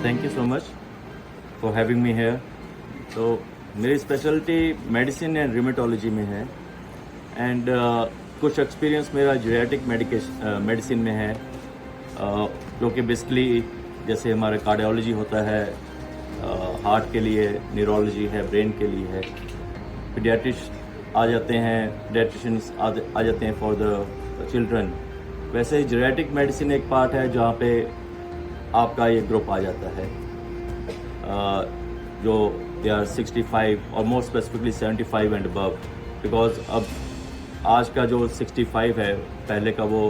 Thank you so much for having me here. तो मेरी speciality medicine and रिमेटोलॉजी में है एंड कुछ एक्सपीरियंस मेरा जीरियाट्रिक मेडिसिन में है, जो कि बेसिकली जैसे हमारा कार्डियोलॉजी होता है हार्ट के लिए, न्यूरोलॉजी है ब्रेन के लिए है, पीडियाट्रिश आ जाते हैं, पीडियाट्रिशियंस आ जाते हैं फॉर द चिल्ड्रन। वैसे ही जीरियाट्रिक मेडिसिन एक पार्ट है जहाँ पे आपका ये ग्रुप आ जाता है जो दे आर 65 और more specifically 75 and above, because अब आज का जो 65 है, पहले का वो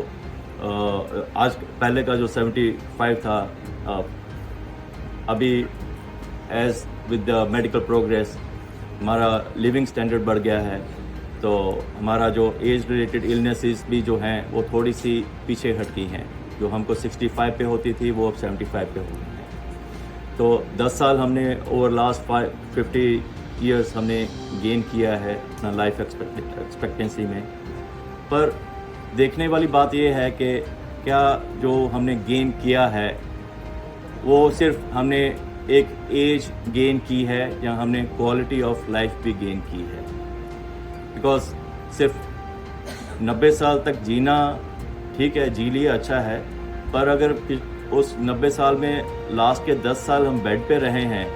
पहले का जो 75 था, अभी age with the medical progress हमारा लिविंग स्टैंडर्ड बढ़ गया है, तो हमारा जो एज रिलेटेड इलनेसेस भी जो हैं वो थोड़ी सी पीछे हटकी हैं। जो हमको 65 पे होती थी वो अब 75 पे हो गई हैं। तो 10 साल हमने ओवर लास्ट 50 ईयर्स हमने गेन किया है अपना लाइफ एक्सपेक्टेंसी में। पर देखने वाली बात ये है कि क्या जो हमने गेन किया है वो सिर्फ हमने एक एज गेन की है या हमने क्वालिटी ऑफ लाइफ भी गेन की है। बिकॉज सिर्फ 90 साल तक जीना ठीक है, जी लिया, अच्छा है, पर अगर उस 90 साल में लास्ट के 10 साल हम बेड पे रहे हैं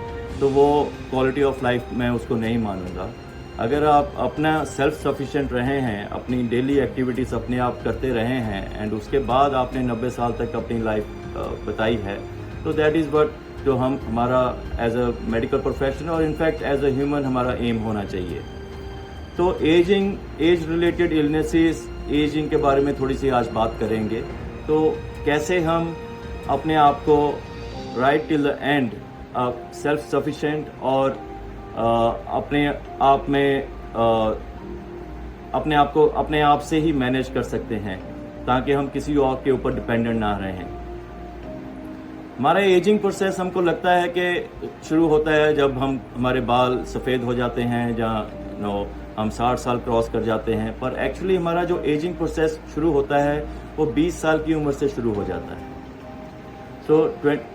तो वो क्वालिटी ऑफ लाइफ मैं उसको नहीं मानूंगा। अगर आप अपना सेल्फ सफिशिएंट रहे हैं, अपनी डेली एक्टिविटीज़ अपने आप करते रहे हैं एंड उसके बाद आपने 90 साल तक अपनी लाइफ बताई है, तो दैट इज़ व्हाट जो हमारा एज अ मेडिकल प्रोफेशनल और इनफैक्ट एज अ ह्यूमन हमारा एम होना चाहिए। तो एज रिलेटेड इलनेसेस, एजिंग के बारे में थोड़ी सी आज बात करेंगे। तो कैसे हम अपने आप को right till the end self sufficient और अपने आप से ही मैनेज कर सकते हैं ताकि हम किसी और के ऊपर डिपेंडेंट ना रहें। हमारा एजिंग प्रोसेस हमको लगता है कि शुरू होता है जब हमारे बाल सफ़ेद हो जाते हैं, जहाँ हम 60 साल क्रॉस कर जाते हैं, पर एक्चुअली हमारा जो एजिंग प्रोसेस शुरू होता है वो 20 साल की उम्र से शुरू हो जाता है। So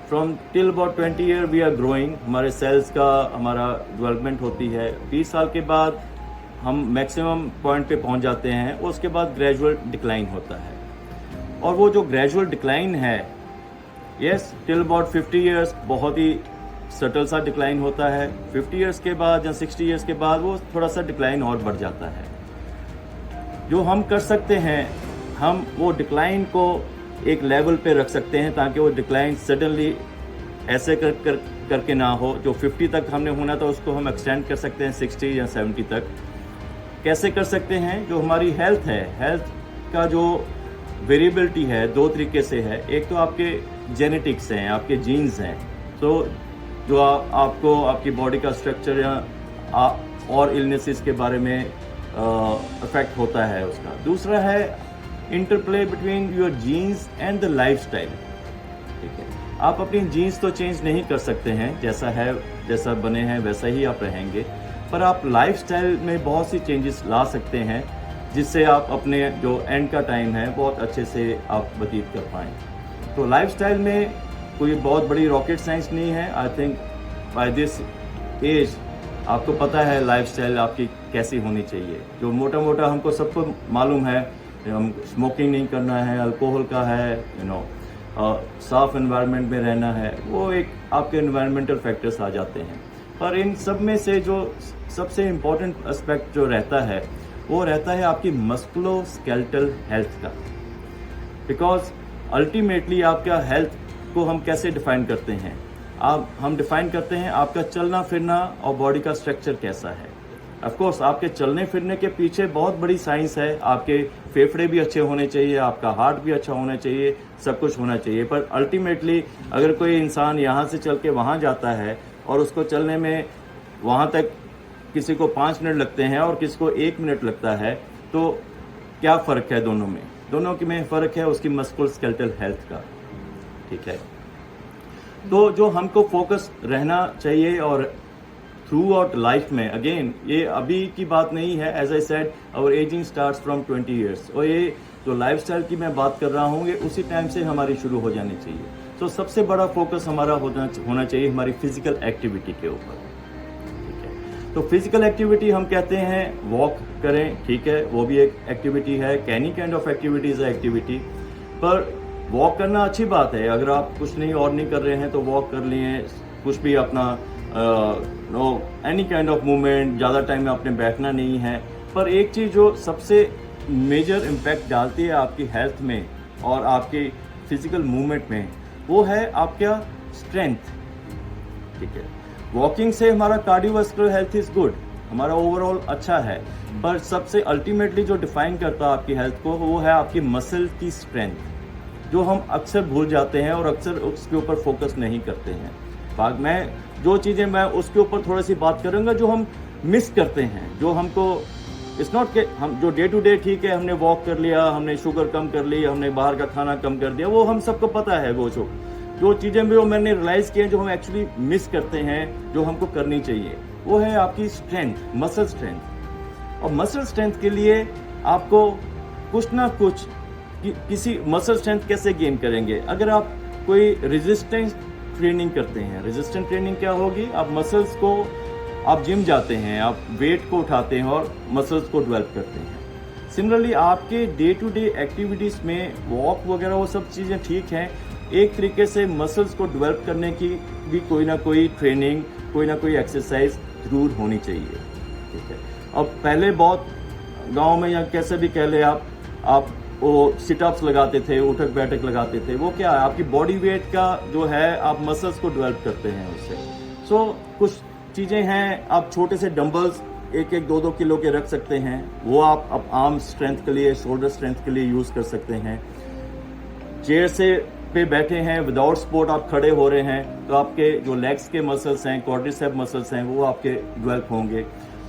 from till about 20 year we are growing, हमारे सेल्स का हमारा डेवलपमेंट होती है। 20 साल के बाद हम मैक्सिमम पॉइंट पे पहुंच जाते हैं, उसके बाद ग्रेजुअल डिक्लाइन होता है। और वो जो ग्रेजुअल डिक्लाइन है, यस, टिल अबाउट 50 ईयर्स बहुत ही सटल सा डिक्लाइन होता है। 50 ईयर्स के बाद या 60 ईयर्स के बाद वो थोड़ा सा डिक्लाइन और बढ़ जाता है। जो हम कर सकते हैं, हम वो डिक्लाइन को एक लेवल पे रख सकते हैं ताकि वो डिक्लाइन सडनली ऐसे करके ना हो। जो 50 तक हमने होना था उसको हम एक्सटेंड कर सकते हैं 60 या 70 तक। कैसे कर सकते हैं? जो हमारी हेल्थ है, हेल्थ का जो वेरिएबिलिटी है दो तरीके से है। एक तो आपके जेनेटिक्स हैं, आपके जीन्स हैं, तो जो आपको आपकी बॉडी का स्ट्रक्चर या और इलनेसेस के बारे में अफेक्ट होता है उसका। दूसरा है interplay between your genes and the lifestyle. ठीक है, आप अपनी जीन्स तो चेंज नहीं कर सकते हैं, जैसा है, जैसा बने हैं वैसा ही आप रहेंगे, पर आप लाइफस्टाइल में बहुत सी चेंजेस ला सकते हैं जिससे आप अपने जो एंड का टाइम है बहुत अच्छे से आप व्यतीत कर पाएँ। तो लाइफस्टाइल में कोई बहुत बड़ी रॉकेट साइंस नहीं है। I think by this age आपको पता है लाइफस्टाइल आपकी कैसी होनी चाहिए। जो मोटा मोटा हमको सबको मालूम है, हम स्मोकिंग नहीं करना है, अल्कोहल का है, साफ एनवायरनमेंट में रहना है, वो एक आपके एनवायरमेंटल फैक्टर्स आ जाते हैं। पर इन सब में से जो सबसे इम्पोर्टेंट एस्पेक्ट जो रहता है वो रहता है आपकी मस्कुलोस्केलेटल हेल्थ का। बिकॉज अल्टीमेटली आपका हेल्थ को हम कैसे डिफाइन करते हैं? हम डिफाइन करते हैं आपका चलना फिरना और बॉडी का स्ट्रक्चर कैसा है। ऑफ कोर्स आपके चलने फिरने के पीछे बहुत बड़ी साइंस है। आपके फेफड़े भी अच्छे होने चाहिए, आपका हार्ट भी अच्छा होना चाहिए, सब कुछ होना चाहिए। पर अल्टीमेटली अगर कोई इंसान यहाँ से चल के वहाँ जाता है और उसको चलने में वहाँ तक किसी को 5 मिनट लगते हैं और किसी को 1 मिनट लगता है, तो क्या फ़र्क है दोनों में? दोनों की में फ़र्क है उसकी मस्कुलोस्केलेटल हेल्थ का। ठीक है, तो जो हमको फोकस रहना चाहिए और थ्रू आउट लाइफ में, अगेन ये अभी की बात नहीं है, as I said our ageing starts from 20 years. और ये जो लाइफस्टाइल की मैं बात कर रहा हूँ ये उसी टाइम से हमारी शुरू हो जानी चाहिए। तो सबसे बड़ा फोकस हमारा होना चाहिए हमारी फिजिकल एक्टिविटी के ऊपर, ठीक है। तो फिजिकल एक्टिविटी हम कहते हैं वॉक करें, ठीक है, वो भी एक एक्टिविटी है, कैनी काइंड ऑफ एक्टिविटीज है एक्टिविटी। पर वॉक करना अच्छी बात है, अगर आप कुछ नहीं और नहीं कर रहे हैं तो वॉक कर लिए, कुछ भी अपना एनी काइंड ऑफ मूवमेंट, ज़्यादा टाइम में आपने बैठना नहीं है। पर एक चीज़ जो सबसे मेजर इम्पैक्ट डालती है आपकी हेल्थ में और आपकी फिजिकल मूवमेंट में, वो है आपका स्ट्रेंथ, ठीक है। वॉकिंग से हमारा कार्डियोवास्कुलर हेल्थ इज गुड, हमारा ओवरऑल अच्छा है, पर सबसे अल्टीमेटली जो डिफाइन करता है आपकी हेल्थ को वो है आपकी मसल की स्ट्रेंथ, जो हम अक्सर भूल जाते हैं और अक्सर उसके ऊपर फोकस नहीं करते हैं। मैं जो चीज़ें मैं उसके ऊपर थोड़ी सी बात करूँगा जो हम मिस करते हैं, जो हमको इट्स नॉट के हम जो डे टू डे ठीक है हमने वॉक कर लिया, हमने शुगर कम कर ली, हमने बाहर का खाना कम कर दिया, वो हम सबको पता है। वो जो चीज़ें भी वो मैंने रियलाइज़ किए जो हम एक्चुअली मिस करते हैं, जो हमको करनी चाहिए, वो है आपकी स्ट्रेंथ, मसल स्ट्रेंथ। और मसल स्ट्रेंथ के लिए आपको कुछ ना कुछ किसी मसल स्ट्रेंथ कैसे गेन करेंगे, अगर आप कोई रेजिस्टेंस ट्रेनिंग करते हैं। रेजिस्टेंट ट्रेनिंग क्या होगी, आप मसल्स को, आप जिम जाते हैं, आप वेट को उठाते हैं और मसल्स को डेवलप करते हैं। सिमिलरली आपके डे टू डे एक्टिविटीज़ में वॉक वगैरह वो सब चीज़ें ठीक हैं, एक तरीके से मसल्स को डेवलप करने की भी कोई ना कोई ट्रेनिंग, कोई ना कोई एक्सरसाइज जरूर होनी चाहिए, ठीक है। अब पहले बहुत गांव में या कैसे भी कह ले आप वो सिटअप्स लगाते थे, उठक बैठक लगाते थे, वो क्या है आपकी बॉडी वेट का जो है आप मसल्स को डेवलप करते हैं उससे। सो कुछ चीज़ें हैं, आप छोटे से डंबल्स 1-1, 2-2 किलो के रख सकते हैं, वो आप आर्म स्ट्रेंथ के लिए, शोल्डर स्ट्रेंथ के लिए यूज़ कर सकते हैं। चेयर से पे बैठे हैं, विदाउट सपोर्ट आप खड़े हो रहे हैं, तो आपके जो लेग्स के मसल्स हैं, क्वाड्रिसेप मसल्स हैं, वो आपके डेवलप होंगे।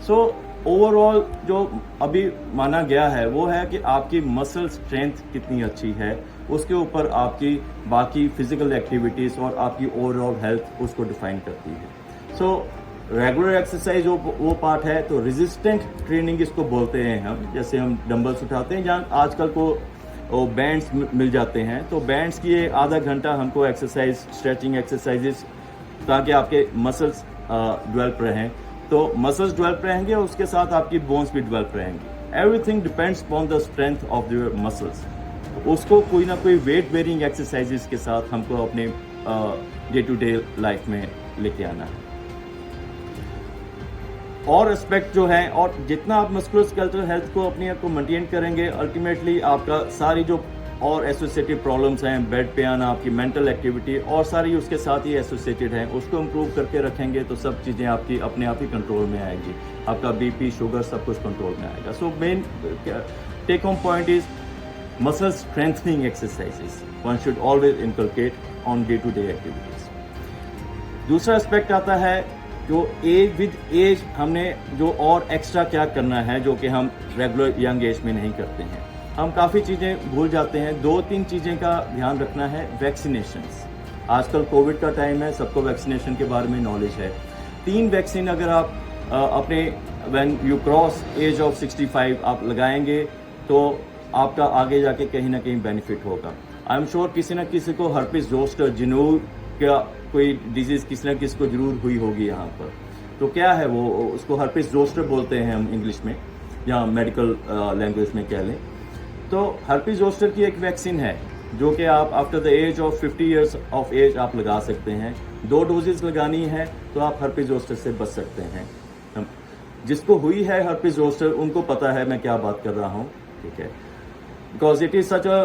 सो ओवरऑल जो अभी माना गया है वो है कि आपकी मसल स्ट्रेंथ कितनी अच्छी है, उसके ऊपर आपकी बाकी फिजिकल एक्टिविटीज़ और आपकी ओवरऑल हेल्थ उसको डिफाइन करती है। सो रेगुलर एक्सरसाइज वो पार्ट है। तो रेजिस्टेंट ट्रेनिंग इसको बोलते हैं हम, जैसे हम डंबल्स उठाते हैं, जहाँ आजकल को बैंड्स मिल जाते हैं, तो बैंड्स की आधा घंटा हमको एक्सरसाइज, स्ट्रेचिंग एक्सरसाइजेस, ताकि आपके मसल्स डेवलप रहें। तो मसल्स डेवलप रहेंगे और उसके साथ आपकी बोन्स भी डेवलप रहेंगी। Everything depends upon the strength of your muscles. उसको कोई ना कोई वेट बेरिंग एक्सरसाइजेस के साथ हमको अपने डे टू डे लाइफ में लेके आना है। और एस्पेक्ट जो है, और जितना आप मस्कुलोस्केलेटल हेल्थ को अपने आप को मेंटेन करेंगे, अल्टीमेटली आपका सारी जो और एसोसिएटेड प्रॉब्लम्स हैं, बेड पे आना, आपकी मेंटल एक्टिविटी और सारी उसके साथ ही एसोसिएटेड हैं, उसको इम्प्रूव करके रखेंगे तो सब चीज़ें आपकी अपने आप ही कंट्रोल में आएगी। आपका बीपी, शुगर सब कुछ कंट्रोल में आएगा। So main take home point is muscle strengthening exercises one should always inculcate on day to day activities. दूसरा एस्पेक्ट आता है जो एज विद एज हमने जो और एक्स्ट्रा क्या करना है, जो कि हम रेगुलर यंग एज में नहीं करते हैं। हम काफ़ी चीज़ें भूल जाते हैं। 2-3 चीज़ें का ध्यान रखना है। वैक्सीनेशंस, आजकल कोविड का टाइम है, सबको वैक्सीनेशन के बारे में नॉलेज है। 3 वैक्सीन अगर आप अपने when you cross age of 65 आप लगाएंगे तो आपका आगे जाके कहीं ना कहीं बेनिफिट होगा। आई एम श्योर किसी न किसी को हर्पिस जोस्टर, जिनूर का कोई डिजीज़ किसी न किसी को जरूर हुई होगी यहाँ पर। तो क्या है वो, उसको हर्पिस जोस्टर बोलते हैं हम इंग्लिश में या मेडिकल लैंग्वेज में कह लें। तो हर्पिस जोस्टर की एक वैक्सीन है जो कि आप after the age of 50 years of age आप लगा सकते हैं। 2 डोजेज लगानी है तो आप हर्पिस जोस्टर से बच सकते हैं। जिसको हुई है हर्पिस जोस्टर उनको पता है मैं क्या बात कर रहा हूँ, ठीक है, because it is such a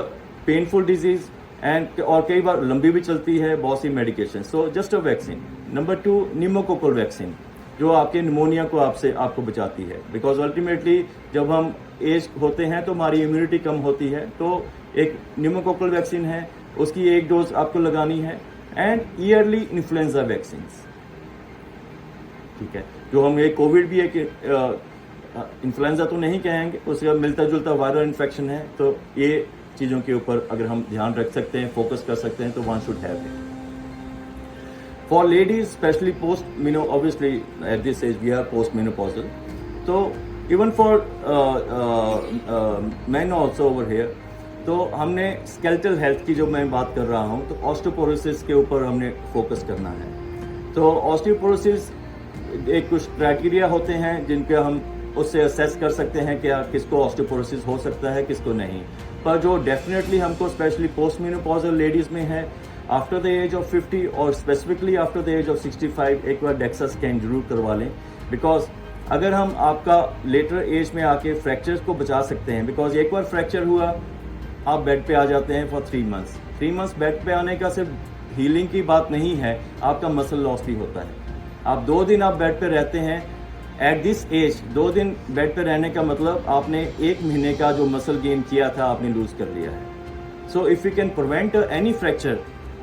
painful disease and और कई बार लंबी भी चलती है, बहुत सी medication. So just a vaccine. Number 2 pneumococcal vaccine, जो आपके निमोनिया को आपको बचाती है। बिकॉज अल्टीमेटली जब हम एज होते हैं तो हमारी इम्यूनिटी कम होती है, तो एक निमोकोकल वैक्सीन है, उसकी 1 डोज आपको लगानी है। एंड ईयरली इन्फ्लुएंजा वैक्सीन, ठीक है, जो हम ये कोविड भी एक इन्फ्लुएंजा तो नहीं कहेंगे, उसका मिलता जुलता वायरल इन्फेक्शन है। तो ये चीज़ों के ऊपर अगर हम ध्यान रख सकते हैं, फोकस कर सकते हैं, तो one should have it. For ladies, especially post-menopause, obviously at this age we are post-menopausal. So even for men also over here, तो हमने स्केलेटल हेल्थ की जो मैं बात कर रहा हूँ, तो ऑस्टियोपोरोसिस के ऊपर हमने फोकस करना है। तो ऑस्टियोपोरोसिस एक कुछ क्राइटेरिया होते हैं जिनके हम उससे असेस कर सकते हैं कि किसको ऑस्टियोपोरोसिस हो सकता है, किसको नहीं। पर जो डेफिनेटली हमको स्पेशली पोस्ट मेनोपॉजल लेडीज में है, आफ्टर द एज ऑफ 50 और specifically after the age of 65 एक बार डेक्सा स्कैन जरूर करवा लें। बिकॉज अगर हम आपका लेटर एज में आके फ्रैक्चर्स को बचा सकते हैं, बिकॉज एक बार फ्रैक्चर हुआ आप बेड पे आ जाते हैं फॉर 3 मंथ्स। 3 मंथ्स बेड पे आने का सिर्फ हीलिंग की बात नहीं है, आपका मसल लॉस भी होता है। आप 2 दिन आप बेड पे रहते हैं, एट दिस एज 2 दिन बेड पे रहने का मतलब आपने 1 महीने का जो मसल गेन किया था आपने लूज कर लिया है। So if you can prevent any fracture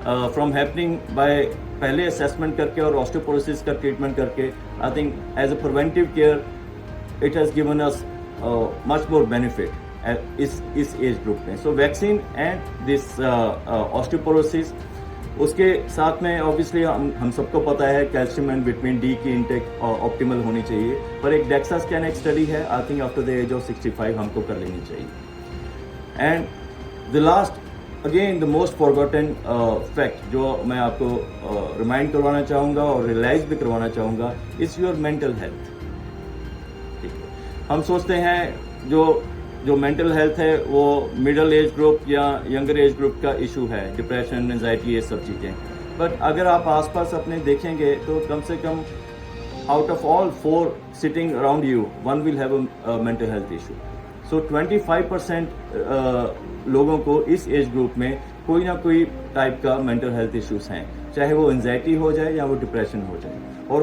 from happening by पहले असेसमेंट करके और ऑस्टियोपोरोसिस का ट्रीटमेंट करके, I think as a preventive care it has given us much more benefit इस एज ग्रुप में। So vaccine and this osteoporosis, उसके साथ में ऑब्वियसली हम सबको पता है कैल्शियम एंड विटामिन डी की इंटेक ऑप्टिमल होनी चाहिए। पर एक डेक्सा स्कैन एक स्टडी है, I think after the age of 65 हमको कर लेनी चाहिए। And the last again the most forgotten fact जो मैं आपको रिमाइंड करवाना चाहूँगा और रियलाइज भी करवाना चाहूँगा, इज़ योर मेंटल हेल्थ। ठीक है, हम सोचते हैं जो मेंटल हेल्थ है वो मिडिल एज ग्रुप या यंगर एज ग्रुप का इशू है, डिप्रेशन, एंजाइटी, ये सब चीज़ें। बट अगर आप आसपास अपने देखेंगे तो कम से कम out of all 4 sitting around you 1 will have a mental health issue. So 25% लोगों को इस एज ग्रुप में कोई ना कोई टाइप का मेंटल हेल्थ इश्यूज हैं, चाहे वो एंजाइटी हो जाए या वो डिप्रेशन हो जाए। और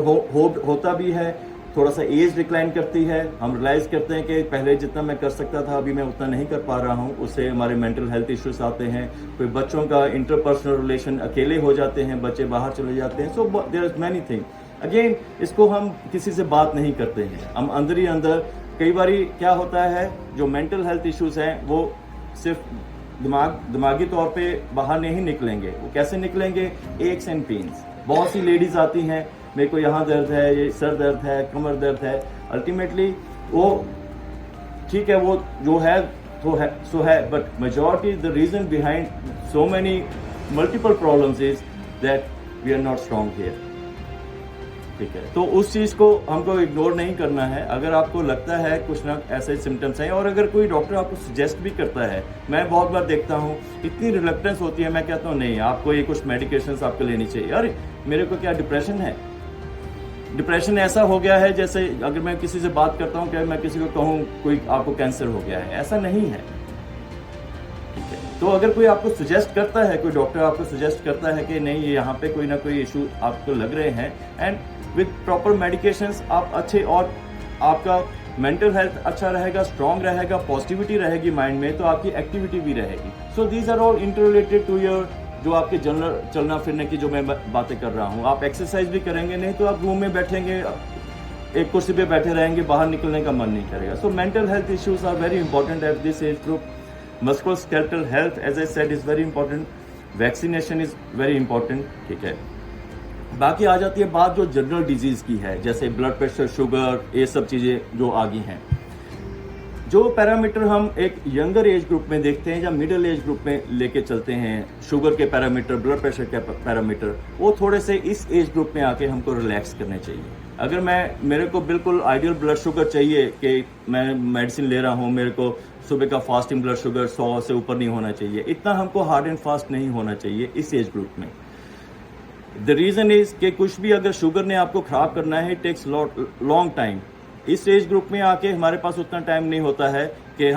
होता भी है, थोड़ा सा एज डिक्लाइन करती है, हम रियलाइज करते हैं कि पहले जितना मैं कर सकता था अभी मैं उतना नहीं कर पा रहा हूँ, उससे हमारे मेंटल हेल्थ इश्यूज आते हैं। कोई बच्चों का इंटरपर्सनल रिलेशन, अकेले हो जाते हैं बच्चे, बाहर चले जाते हैं। So there is many thing. Again इसको हम किसी से बात नहीं करते हैं, हम अंदर ही अंदर। कई बार क्या होता है, जो मेंटल हेल्थ इश्यूज हैं वो सिर्फ दिमागी तौर पे बाहर नहीं निकलेंगे। वो कैसे निकलेंगे? X and pains. बहुत सी लेडीज आती हैं, मेरे को यहाँ दर्द है, ये सर दर्द है, कमर दर्द है। अल्टीमेटली वो ठीक है, वो जो है तो है सो है, but majority the reason behind so many multiple problems is that we are not strong here. ठीक है, तो उस चीज को हमको इग्नोर नहीं करना है। अगर आपको लगता है कुछ ना ऐसे सिम्टम्स हैं, और अगर कोई डॉक्टर आपको सजेस्ट भी करता है, मैं बहुत बार देखता हूँ इतनी रिलेक्टेंस होती है, मैं कहता हूँ नहीं आपको ये कुछ मेडिकेशंस आपको लेनी चाहिए। अरे मेरे को क्या डिप्रेशन है? डिप्रेशन ऐसा हो गया है जैसे अगर मैं किसी से बात करता हूँ, क्या मैं किसी को कहूँ कोई आपको कैंसर हो गया है, ऐसा नहीं है। ठीक है, तो अगर कोई आपको सजेस्ट करता है, कोई डॉक्टर आपको सजेस्ट करता है कि नहीं ये यहाँ पे कोई ना कोई इशू आपको लग रहे हैं, एंड विद प्रॉपर मेडिकेशंस आप अच्छे, और आपका मेंटल हेल्थ अच्छा रहेगा, स्ट्रांग रहेगा, पॉजिटिविटी रहेगी माइंड में, तो आपकी एक्टिविटी भी रहेगी। So these are all interrelated to your जो आपके जनरल चलना फिरने की जो मैं बातें कर रहा हूँ। आप एक्सरसाइज भी करेंगे, नहीं तो आप रूम में बैठेंगे, एक कुर्सी पे बैठे रहेंगे, बाहर निकलने का मन नहीं करेगा। So mental health issues are very important at this age group. Musculoskeletal health as I said is very important, vaccination is very important. ठीक है, बाकी आ जाती है बात जो जनरल डिजीज की है, जैसे ब्लड प्रेशर, शुगर, ये सब चीजें जो आगी हैं। जो पैरामीटर हम एक यंगर एज ग्रुप में देखते हैं या मिडिल एज ग्रुप में लेके चलते हैं, शुगर के पैरामीटर, ब्लड प्रेशर के पैरामीटर, वो थोड़े से इस एज ग्रुप में आके हमको रिलैक्स करने चाहिए। अगर मेरे को बिल्कुल आइडियल ब्लड शुगर चाहिए कि मैं मेडिसिन ले रहा हूँ, मेरे को सुबह का फास्टिंग ब्लड शुगर 100 से ऊपर नहीं होना चाहिए, इतना हमको हार्ड एंड फास्ट नहीं होना चाहिए इस एज ग्रुप में। द रीजन इज कि कुछ भी अगर शुगर ने आपको खराब करना है, इट टेक्स लॉन्ग टाइम। इस एज ग्रुप में आके हमारे पास उतना टाइम नहीं होता है कि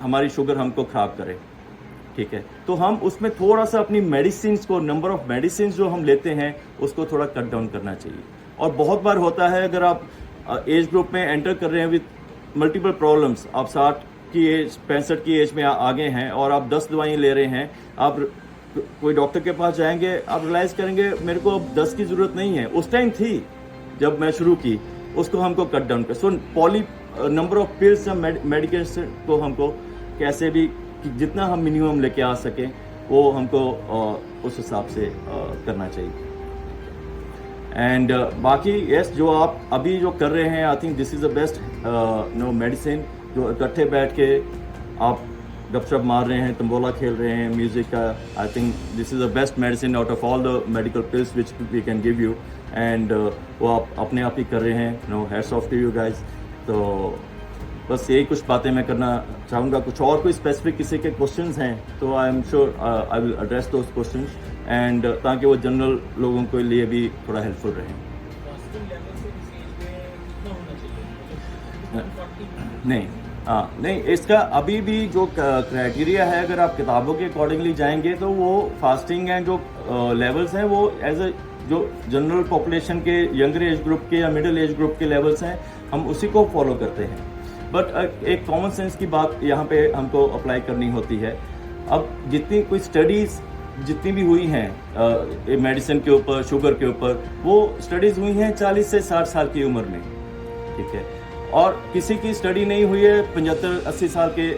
हमारी शुगर हमको खराब करे। ठीक है, तो हम उसमें थोड़ा सा अपनी मेडिसिन को, नंबर ऑफ मेडिसिन जो हम लेते हैं उसको थोड़ा कट डाउन करना चाहिए। और बहुत बार होता है अगर आप एज ग्रुप में एंटर कर रहे हैं विद मल्टीपल प्रॉब्लम्स, आप 60 की एज, 65 की एज में आगे हैं और आप 10 दवाइयाँ ले रहे हैं, आप कोई डॉक्टर के पास जाएंगे, आप रियलाइज करेंगे मेरे को अब 10 की जरूरत नहीं है, उस टाइम थी जब मैं शुरू की, उसको हमको कट डाउन कर। सो नंबर ऑफ पिल्स या मेडिकेशन को हमको कैसे भी जितना हम मिनिमम लेके आ सकें वो हमको उस हिसाब से करना चाहिए। एंड बाकी यस, जो आप अभी जो कर रहे हैं, आई think this is the best medicine, जो इकट्ठे बैठ के आप गपशप मार रहे हैं, तंबोला खेल रहे हैं, म्यूज़िक का, I think this is the best medicine out of all the medical pills which we can give you. And वो आप अपने आप ही कर रहे हैं, no hats off to you guys. तो बस यही कुछ बातें मैं करना चाहूँगा। कुछ और कोई स्पेसिफिक किसी के क्वेश्चंस हैं तो I am sure I will address those questions, and ताकि वो जनरल लोगों के लिए भी थोड़ा हेल्पफुल रहे। नहीं, हाँ नहीं, इसका अभी भी जो क्राइटेरिया है, अगर आप किताबों के अकॉर्डिंगली जाएंगे तो वो फास्टिंग एंड जो लेवल्स हैं वो एज ए जो जनरल पॉपुलेशन के यंगर एज ग्रुप के या मिडिल एज ग्रुप के लेवल्स हैं, हम उसी को फॉलो करते हैं। बट एक कॉमन सेंस की बात यहाँ पे हमको अप्लाई करनी होती है। अब जितनी कोई स्टडीज़ जितनी भी हुई हैं मेडिसिन के ऊपर, शुगर के ऊपर, वो स्टडीज़ हुई हैं 40 से 60 साल की उम्र में, ठीक है। और किसी की स्टडी नहीं हुई है 75-80 साल के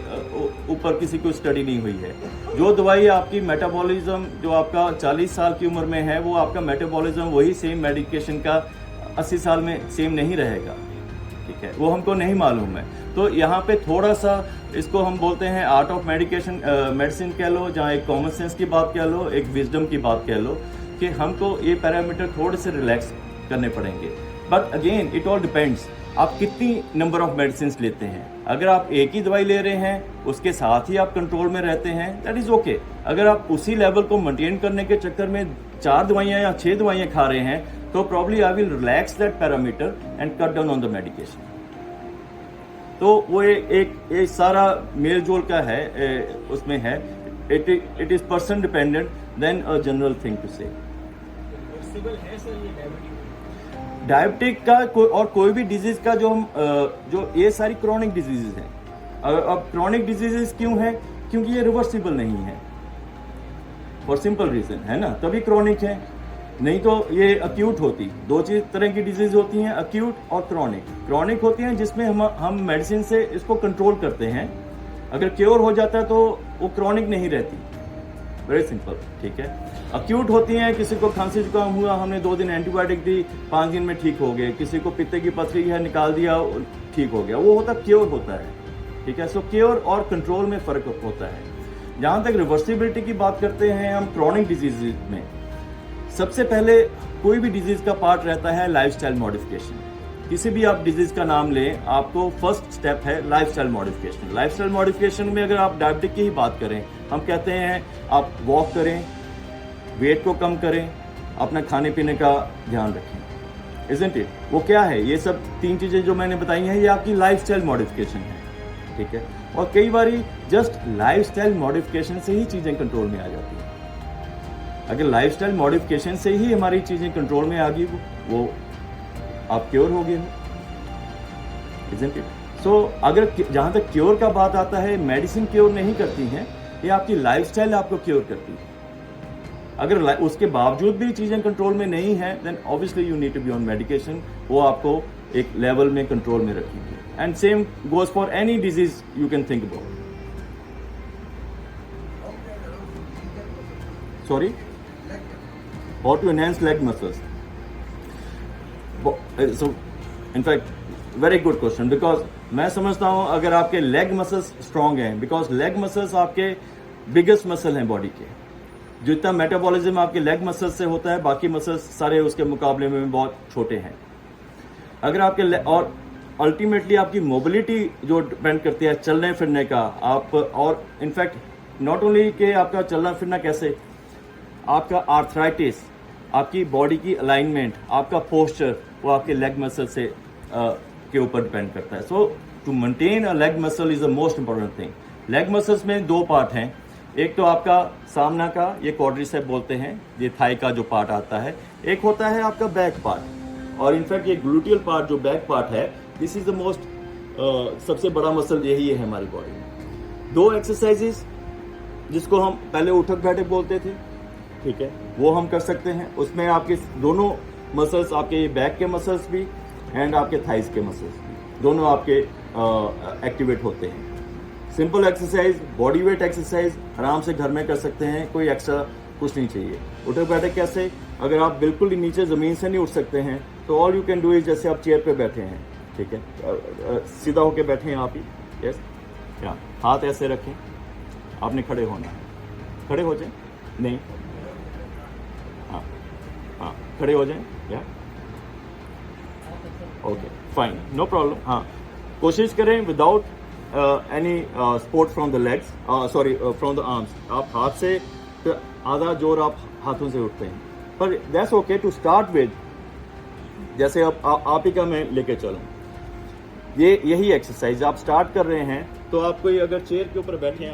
ऊपर, किसी को स्टडी नहीं हुई है। जो दवाई आपकी मेटाबॉलिज्म जो आपका 40 साल की उम्र में है, वो आपका मेटाबॉलिज्म वही सेम मेडिकेशन का 80 साल में सेम नहीं रहेगा, ठीक है, वो हमको नहीं मालूम है। तो यहाँ पे थोड़ा सा इसको हम बोलते हैं आर्ट ऑफ मेडिसिन कह लो, जहाँ एक कॉमन सेंस की बात कह लो, एक विजडम की बात कह लो, कि हमको ये पैरामीटर थोड़े से रिलैक्स करने पड़ेंगे। But again it all depends आप कितनी नंबर ऑफ मेडिसिन लेते हैं। अगर आप एक ही दवाई ले रहे हैं, उसके साथ ही आप कंट्रोल में रहते हैं, दैट इज ओके। अगर आप उसी लेवल को मेंटेन करने के चक्कर में 4 दवाइयां या 6 दवाइयां खा रहे हैं, तो probably I will relax that parameter and cut down on the medication. तो वो एक सारा मेल जोल का है, उसमें है, it is person dependent then a general thing to say. Diabetic का और कोई भी डिजीज का जो ये सारी क्रॉनिक डिजीजेज हैं। अब क्रॉनिक डिजीजेज क्यों है? क्योंकि ये रिवर्सिबल नहीं है, फॉर सिंपल रीजन, है ना, तभी क्रॉनिक है। नहीं तो ये अक्यूट होती। 2 तरह की डिजीज होती हैं, अक्यूट और क्रॉनिक। क्रॉनिक होती हैं जिसमें हम मेडिसिन से इसको कंट्रोल करते हैं, अगर क्योर हो जाता है तो वो क्रॉनिक नहीं रहती, वेरी सिंपल, ठीक है। अक्यूट होती हैं, किसी को खांसी जुकाम हुआ, हमने 2 दिन एंटीबायोटिक दी, 5 दिन में ठीक हो गए। किसी को पित्ते की पथरी है, निकाल दिया, ठीक हो गया, वो होता क्योर होता है, ठीक है। सो क्योर और कंट्रोल में फर्क होता है। जहां तक रिवर्सिबिलिटी की बात करते हैं हम क्रॉनिक डिजीज में, सबसे पहले कोई भी डिजीज का पार्ट रहता है लाइफस्टाइल मॉडिफिकेशन। किसी भी आप डिजीज का नाम लें, आपको फर्स्ट स्टेप है लाइफस्टाइल मॉडिफिकेशन। लाइफस्टाइल मॉडिफिकेशन में अगर आप डायबिटिक की ही बात करें, हम कहते हैं आप वॉक करें, वेट को कम करें, अपना खाने पीने का ध्यान रखें, इजंट इट? वो क्या है? ये सब 3 चीजें जो मैंने बताई हैं, ये आपकी लाइफस्टाइल मॉडिफिकेशन है, ठीक है। और कई बारी जस्ट लाइफस्टाइल मॉडिफिकेशन से ही चीजें कंट्रोल में आ जाती हैं। अगर लाइफस्टाइल मॉडिफिकेशन से ही हमारी चीजें कंट्रोल में आ गई, वो आप क्योर हो गए, इजंट इट? सो अगर जहां तक क्योर का बात आता है, मेडिसिन क्योर नहीं करती हैं, ये आपकी लाइफस्टाइल आपको क्योर करती है। अगर उसके बावजूद भी चीजें कंट्रोल में नहीं है, then obviously you need to be on medication. वो आपको एक लेवल में कंट्रोल में रखेंगे। And same goes for any disease you can think about. Sorry, how to enhance leg muscles? So in fact very good question, because मैं समझता हूं अगर आपके लेग मसल्स स्ट्रांग हैं, बिकॉज लेग मसल्स आपके बिगेस्ट मसल हैं बॉडी के। जितना मेटाबॉलिज्म आपके लेग मसल्स से होता है, बाकी मसल्स सारे उसके मुकाबले में बहुत छोटे हैं। अगर आपके और अल्टीमेटली आपकी मोबिलिटी जो डिपेंड करती है चलने फिरने का, आप और इनफैक्ट नॉट ओनली कि आपका चलना फिरना कैसे, आपका आर्थराइटिस, आपकी बॉडी की अलाइनमेंट, आपका पोस्चर, वो आपके लेग मसल से के ऊपर डिपेंड करता है। So to maintain a leg muscle is the most important thing. Leg muscles में 2 पार्ट हैं। एक तो आपका सामना का, ये क्वाड्रिसेप बोलते हैं, ये थाई का जो पार्ट आता है। एक होता है आपका बैक पार्ट, और इनफैक्ट ये ग्लूटियल पार्ट जो बैक पार्ट है, दिस इज द मोस्ट सबसे बड़ा मसल यही है हमारी बॉडी में। 2 एक्सरसाइजेस जिसको हम पहले उठक बैठक बोलते थे, ठीक है, वो हम कर सकते हैं। उसमें आपके दोनों मसल्स, आपके बैक के मसल्स भी एंड आपके थाइस के मसल्स भी, दोनों आपके एक्टिवेट होते हैं। Simple exercise, body weight exercise आराम से घर में कर सकते हैं, कोई एक्स्ट्रा कुछ नहीं चाहिए। उठक बैठक कैसे? अगर आप बिल्कुल ही नीचे ज़मीन से नहीं उठ सकते हैं, तो all you can do is, जैसे आप चेयर पे बैठे हैं, ठीक है, सीधा होके बैठे हैं आप ही, यस, हाथ ऐसे रखें, आपने खड़े होना है, खड़े हो जाए, नहीं, हाँ हाँ खड़े हो जाए, या ओके फाइन, नो प्रॉब्लम। हाँ, कोशिश करें without any support from the legs, sorry from the arms. आप हाथ से आधा जोर आप हाथों से उठते हैं, पर that's okay to start with. जैसे अब आप ही का मैं लेके चलूँ, यही एक्सरसाइज आप स्टार्ट कर रहे हैं, तो आप कोई अगर चेयर के ऊपर बैठे हैं